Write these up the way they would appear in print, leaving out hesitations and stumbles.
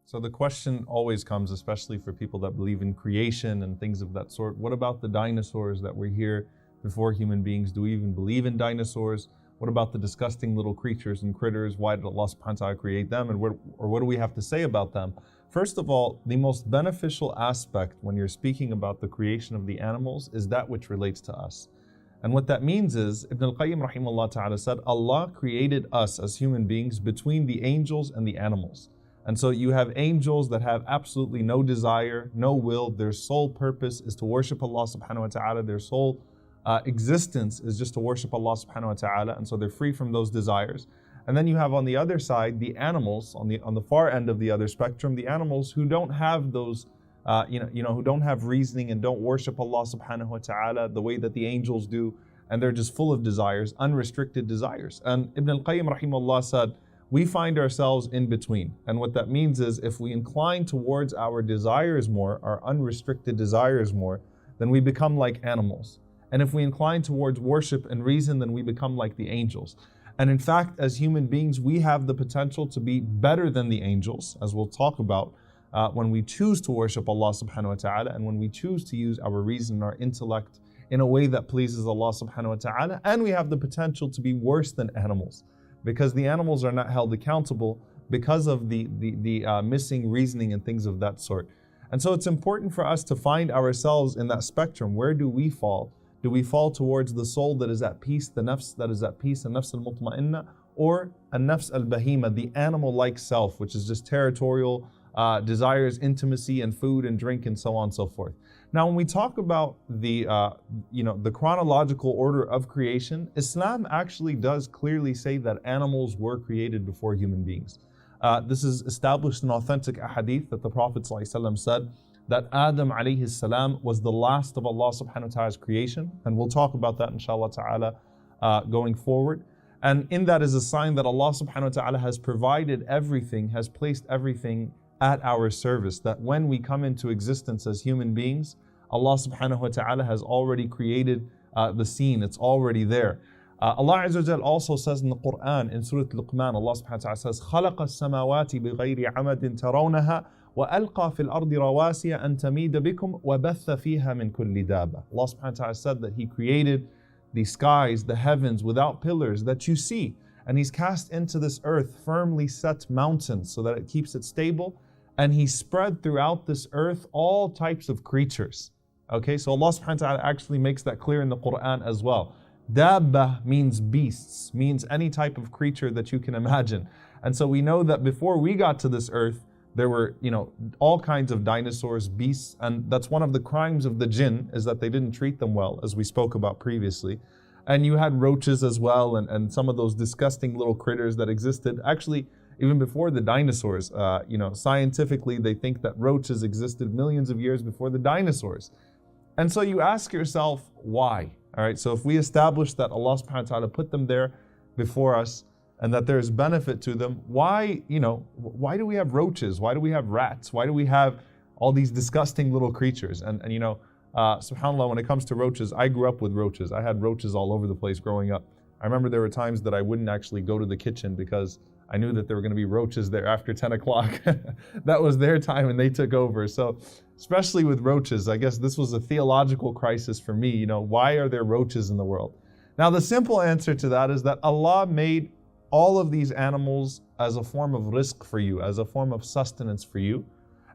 So the question always comes, especially for people that believe in creation and things of that sort, what about the dinosaurs that were here before human beings? Do we even believe in dinosaurs? What about the disgusting little creatures and critters? Why did Allah subhanahu wa ta'ala create them? And what do we have to say about them? First of all, the most beneficial aspect when you're speaking about the creation of the animals is that which relates to us. And what that means is, Ibn al-Qayyim rahimahullah ta'ala said, Allah created us as human beings between the angels and the animals. And so you have angels that have absolutely no desire, no will. Their sole purpose is to worship Allah subhanahu wa ta'ala. Their sole existence is just to worship Allah subhanahu wa ta'ala. And so they're free from those desires. And then you have on the other side, the animals, on the far end of the other spectrum, the animals who don't have those, who don't have reasoning and don't worship Allah subhanahu wa ta'ala the way that the angels do. And they're just full of desires, unrestricted desires. And Ibn al-Qayyim rahimahullah said, we find ourselves in between. And what that means is if we incline towards our desires more, our unrestricted desires more, then we become like animals. And if we incline towards worship and reason, then we become like the angels. And in fact, as human beings, we have the potential to be better than the angels, as we'll talk about, when we choose to worship Allah subhanahu wa ta'ala and when we choose to use our reason and our intellect in a way that pleases Allah subhanahu wa ta'ala. And we have the potential to be worse than animals, because the animals are not held accountable because of the missing reasoning and things of that sort. And so it's important for us to find ourselves in that spectrum. Where do we fall? Do we fall towards the soul that is at peace, the nafs that is at peace, the nafs al-mutma'inna, or a nafs al-bahima, the animal-like self, which is just territorial, desires intimacy and food and drink and so on and so forth. Now, when we talk about the chronological order of creation, Islam actually does clearly say that animals were created before human beings. This is established in authentic ahadith that the Prophet ﷺ said that Adam alayhi salam was the last of Allah subhanahu wa ta'ala's creation. And we'll talk about that inshallah ta'ala going forward. And in that is a sign that Allah subhanahu wa ta'ala has provided everything, has placed everything at our service. That when we come into existence as human beings, Allah subhanahu wa ta'ala has already created the scene. It's already there. Allah Azza wa Jal also says in the Quran, in Surah Luqman, Allah subhanahu wa ta'ala says, خَلَقَ السَّمَاوَاتِ بِغَيْرِ عَمَدٍ تَرَوْنَهَا وَأَلْقَى فِي الْأَرْضِ رَوَاسِيَ أَن تَمِيدَ بِكُمْ وَبَثَّ فِيهَا مِن كُلِّ دَابَةٍ. Allah subhanahu wa ta'ala said that He created the skies, the heavens without pillars that you see. And He's cast into this earth firmly set mountains so that it keeps it stable. And He spread throughout this earth all types of creatures. Okay, so Allah subhanahu wa ta'ala actually makes that clear in the Quran as well. Dabba means beasts, means any type of creature that you can imagine. And so we know that before we got to this earth, there were, all kinds of dinosaurs, beasts, and that's one of the crimes of the jinn, is that they didn't treat them well, as we spoke about previously. And you had roaches as well, and some of those disgusting little critters that existed. Actually, even before the dinosaurs, scientifically, they think that roaches existed millions of years before the dinosaurs. And so you ask yourself, why? All right, so if we establish that Allah subhanahu wa ta'ala put them there before us, and that there's benefit to them, why do we have roaches? Why do we have rats? Why do we have all these disgusting little creatures? And subhanAllah, when it comes to roaches, I grew up with roaches. I had roaches all over the place growing up. I remember there were times that I wouldn't actually go to the kitchen because I knew that there were going to be roaches there after 10 o'clock. That was their time and they took over. So especially with roaches, I guess this was a theological crisis for me. Why are there roaches in the world? Now the simple answer to that is that Allah made all of these animals as a form of rizq for you, as a form of sustenance for you.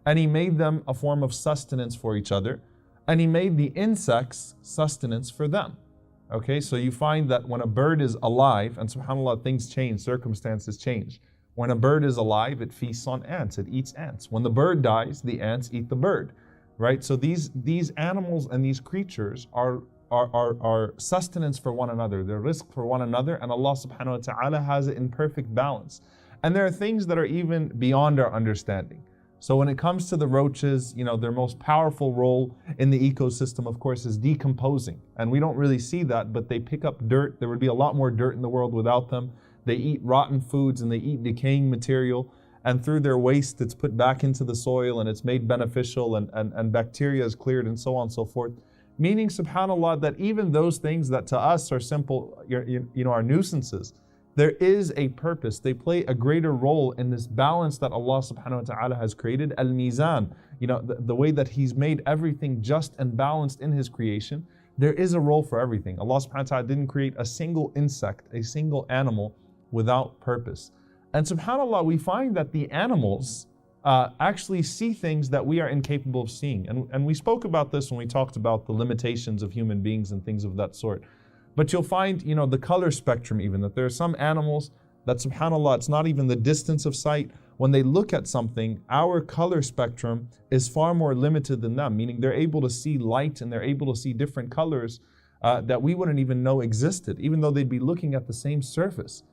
And He made them a form of sustenance for each other. And He made the insects sustenance for them. Okay, so you find that when a bird is alive, and subhanAllah, things change, circumstances change. When a bird is alive, it feasts on ants, it eats ants. When the bird dies, the ants eat the bird, right? So these animals and these creatures are sustenance for one another, they're rizq for one another, and Allah subhanahu wa ta'ala has it in perfect balance. And there are things that are even beyond our understanding. So when it comes to the roaches, their most powerful role in the ecosystem, of course, is decomposing. And we don't really see that, but they pick up dirt. There would be a lot more dirt in the world without them. They eat rotten foods and they eat decaying material. And through their waste, it's put back into the soil and it's made beneficial and bacteria is cleared and so on and so forth. Meaning, subhanAllah, that even those things that to us are simple, are nuisances, there is a purpose. They play a greater role in this balance that Allah subhanahu wa ta'ala has created. Al-Mizan, the way that He's made everything just and balanced in His creation. There is a role for everything. Allah subhanahu wa ta'ala didn't create a single insect, a single animal without purpose. And subhanAllah, we find that the animals actually see things that we are incapable of seeing. And we spoke about this when we talked about the limitations of human beings and things of that sort. But you'll find, the color spectrum even, that there are some animals that subhanAllah, it's not even the distance of sight. When they look at something, our color spectrum is far more limited than them, meaning they're able to see light and they're able to see different colors that we wouldn't even know existed, even though they'd be looking at the same surface.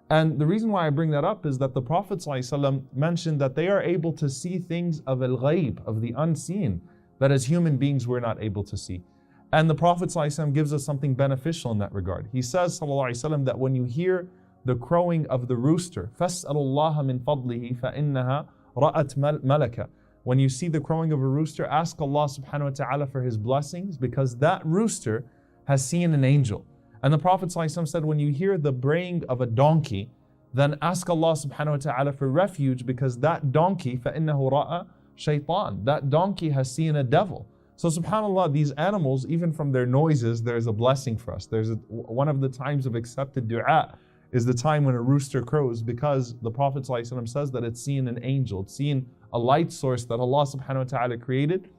And the reason why I bring that up is that the Prophet ﷺ mentioned that they are able to see things of al-ghaib, of the unseen, that as human beings we're not able to see. And the Prophet ﷺ gives us something beneficial in that regard. He says ﷺ that when you hear the crowing of the rooster, فَاسْأَلُ اللَّهَ مِنْ فَضْلِهِ فَإِنَّهَا رَأَتْ مَلَكَ. When you see the crowing of a rooster, ask Allah subhanahu wa ta'ala for His blessings, because that rooster has seen an angel. And the Prophet ﷺ said, when you hear the braying of a donkey, then ask Allah subhanahu wa ta'ala for refuge, because that donkey, فَإِنَّهُ رَأَ شَيْطَان, that donkey has seen a devil. So subhanAllah, these animals, even from their noises, there's a blessing for us. One of the times of accepted dua is the time when a rooster crows, because the Prophet ﷺ says that it's seen an angel, it's seen a light source that Allah subhanahu wa ta'ala created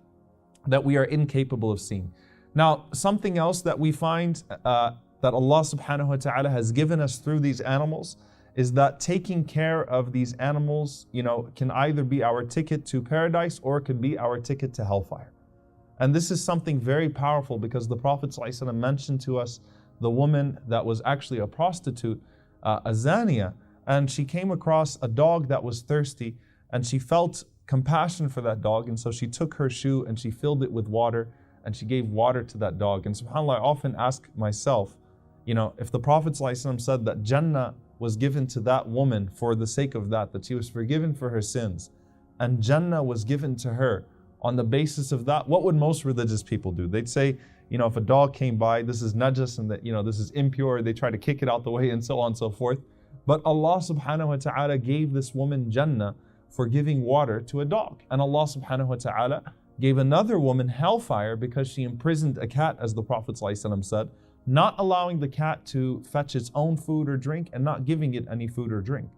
that we are incapable of seeing. Now, something else that we find that Allah subhanahu wa ta'ala has given us through these animals is that taking care of these animals, can either be our ticket to paradise or it could be our ticket to hellfire. And this is something very powerful, because the Prophet ﷺ mentioned to us the woman that was actually a prostitute, a zania, and she came across a dog that was thirsty, and she felt compassion for that dog, and so she took her shoe and she filled it with water and she gave water to that dog. And subhanAllah, I often ask myself, if the Prophet ﷺ said that Jannah was given to that woman for the sake of that she was forgiven for her sins, and Jannah was given to her on the basis of that, what would most religious people do? They'd say, if a dog came by, this is najas and that, this is impure, they try to kick it out the way and so on and so forth. But Allah subhanahu wa ta'ala gave this woman Jannah for giving water to a dog. And Allah subhanahu wa ta'ala gave another woman hellfire because she imprisoned a cat, as the Prophet ﷺ said, not allowing the cat to fetch its own food or drink and not giving it any food or drink.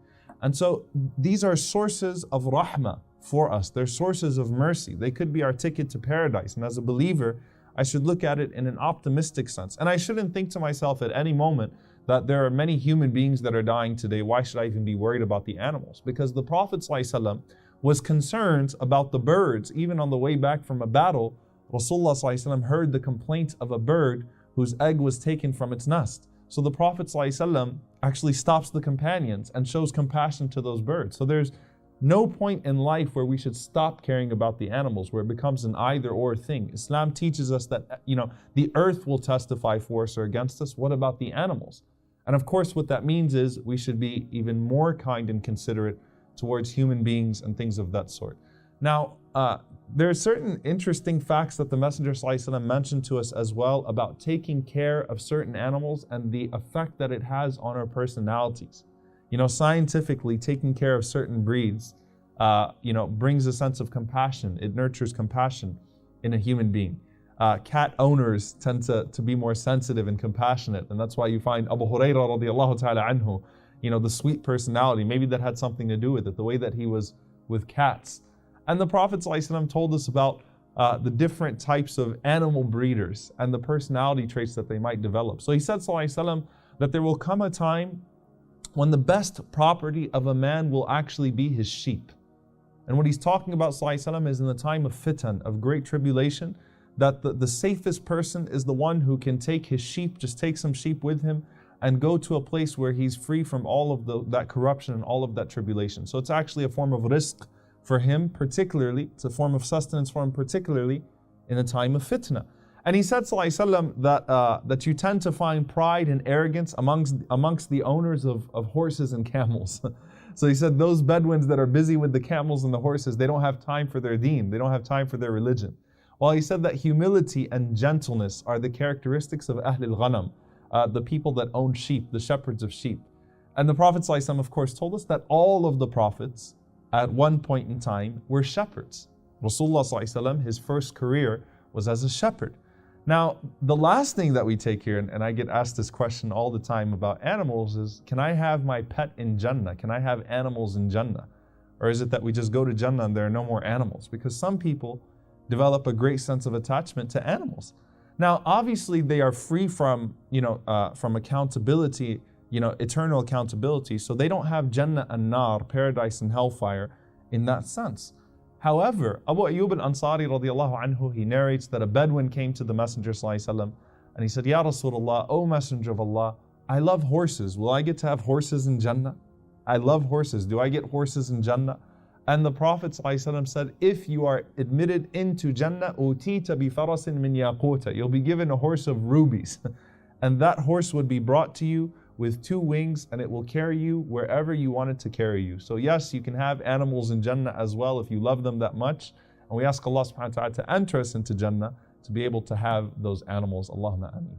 And so these are sources of rahmah for us. They're sources of mercy. They could be our ticket to paradise. And as a believer, I should look at it in an optimistic sense. And I shouldn't think to myself at any moment that there are many human beings that are dying today. Why should I even be worried about the animals? Because the Prophet ﷺ was concerned about the birds. Even on the way back from a battle, Rasulullah ﷺ heard the complaint of a bird whose egg was taken from its nest. So the Prophet ﷺ actually stops the companions and shows compassion to those birds. So there's no point in life where we should stop caring about the animals, where it becomes an either or thing. Islam teaches us that, the earth will testify for us or against us. What about the animals? And of course, what that means is we should be even more kind and considerate towards human beings and things of that sort. Now, there are certain interesting facts that the Messenger ﷺ mentioned to us as well about taking care of certain animals and the effect that it has on our personalities. Scientifically, taking care of certain breeds, brings a sense of compassion. It nurtures compassion in a human being. Cat owners tend to be more sensitive and compassionate, and that's why you find Abu Hurairah radiallahu ta'ala anhu, the sweet personality, maybe that had something to do with it, the way that he was with cats. And the Prophet ﷺ told us about the different types of animal breeders and the personality traits that they might develop. So he said ﷺ that there will come a time when the best property of a man will actually be his sheep. And what he's talking about ﷺ is in the time of fitan, of great tribulation, that the safest person is the one who can take his sheep, just take some sheep with him and go to a place where he's free from all of that corruption and all of that tribulation. So it's actually a form of rizq for him particularly, it's a form of sustenance for him particularly in a time of fitna. And he said ﷺ that you tend to find pride and arrogance amongst the owners of horses and camels. So he said those Bedouins that are busy with the camels and the horses, they don't have time for their deen, they don't have time for their religion. While he said that humility and gentleness are the characteristics of Ahlul Ghanam, the people that own sheep, the shepherds of sheep. And the Prophet ﷺ, of course, told us that all of the prophets at one point in time were shepherds. Rasulullah ﷺ, his first career was as a shepherd. Now, the last thing that we take here, and I get asked this question all the time about animals, is can I have my pet in Jannah? Can I have animals in Jannah? Or is it that we just go to Jannah and there are no more animals? Because some people develop a great sense of attachment to animals. Now, obviously, they are free from, from accountability, eternal accountability. So they don't have Jannah and Nar, paradise and hellfire, in that sense. However, Abu Ayyub al-Ansari radiallahu anhu, he narrates that a Bedouin came to the Messenger sallallahu alaihi wasallam and he said, Ya Rasulullah, O Messenger of Allah, I love horses. Will I get to have horses in Jannah? I love horses. Do I get horses in Jannah? And the Prophet ﷺ said, if you are admitted into Jannah, utita bi farasin min yaquta, you'll be given a horse of rubies. And that horse would be brought to you with 2 wings, and it will carry you wherever you want it to carry you. So yes, you can have animals in Jannah as well if you love them that much. And we ask Allah subhanahu wa ta'ala to enter us into Jannah to be able to have those animals. Allahumma ameen.